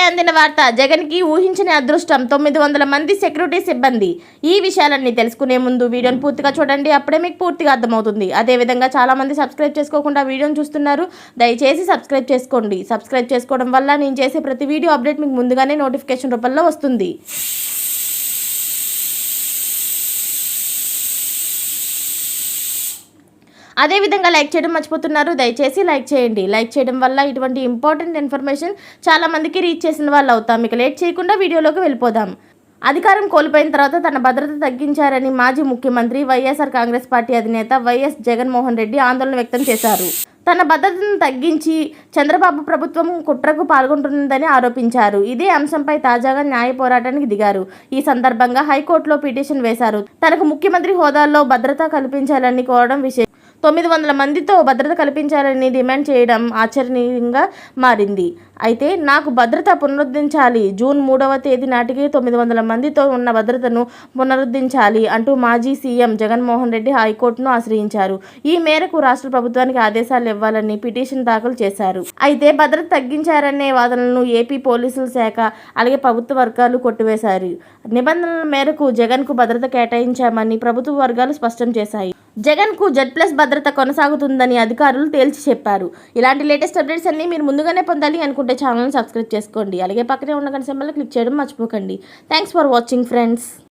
అందిన వార్త. జగన్కి ఊహించని అదృష్టం, 900 మంది సెక్యూరిటీ సిబ్బంది. ఈ విషయాలన్నీ తెలుసుకునే ముందు వీడియోని పూర్తిగా చూడండి, అప్పుడే మీకు పూర్తిగా అర్థమవుతుంది. అదేవిధంగా చాలామంది సబ్స్క్రైబ్ చేసుకోకుండా వీడియోని చూస్తున్నారు, దయచేసి సబ్స్క్రైబ్ చేసుకోండి. సబ్స్క్రైబ్ చేసుకోవడం వల్ల నేను చేసే ప్రతి వీడియో అప్డేట్ మీకు ముందుగానే నోటిఫికేషన్ రూపంలో వస్తుంది. అదేవిధంగా లైక్ చేయడం మర్చిపోతున్నారు, దయచేసి లైక్ చేయండి. లైక్ చేయడం వల్ల ఇటువంటి ఇంపార్టెంట్ ఇన్ఫర్మేషన్ చాలామందికి రీచ్ చేసిన వాళ్ళు అవుతాం. ఇక లేట్ చేయకుండా వీడియోలోకి వెళ్ళిపోదాం. అధికారం కోల్పోయిన తర్వాత తన భద్రత తగ్గించారని మాజీ ముఖ్యమంత్రి వైఎస్ఆర్ కాంగ్రెస్ పార్టీ అధినేత వైఎస్ జగన్మోహన్ రెడ్డి ఆందోళన వ్యక్తం చేశారు. తన భద్రతను తగ్గించి చంద్రబాబు ప్రభుత్వం కుట్రకు పాల్గొంటుందని ఆరోపించారు. ఇదే అంశంపై తాజాగా న్యాయ పోరాటానికి దిగారు. ఈ సందర్భంగా హైకోర్టులో పిటిషన్ వేశారు. తనకు ముఖ్యమంత్రి హోదాలో భద్రత కల్పించాలని కోరడం విశేషం. 900 మందితో భద్రత కల్పించాలని డిమాండ్ చేయడం ఆశ్చర్యంగా మారింది. అయితే నాకు భద్రత పునరుద్ధరించాలి, జూన్ 3వ తేదీ నాటికి 900 మందితో ఉన్న భద్రతను పునరుద్ధరించాలి అంటూ మాజీ సీఎం జగన్మోహన్ రెడ్డి హైకోర్టును ఆశ్రయించారు. ఈ మేరకు రాష్ట్ర ప్రభుత్వానికి ఆదేశాలు ఇవ్వాలని పిటిషన్ దాఖలు చేశారు. అయితే భద్రత తగ్గించారనే వాదనలను ఏపీ పోలీసుల శాఖ అలాగే ప్రభుత్వ వర్గాలు కొట్టివేశారు. నిబంధనల మేరకు జగన్కు భద్రత కేటాయించామని ప్రభుత్వ వర్గాలు స్పష్టం చేశాయి. జగన్కు Z+ భద్రత కొనసాగుతుందని అధికారులు తేల్చి చెప్పారు. ఇలాంటి లేటెస్ట్ అప్డేట్స్ అన్ని మీరు ముందుగానే పొందాలి అనుకుంటే ఛానల్ని సబ్స్క్రైబ్ చేసుకోండి. అలాగే పక్కనే ఉన్న గంట సింబల్ని క్లిక్ చేయడం మర్చిపోకండి. Thanks for watching friends.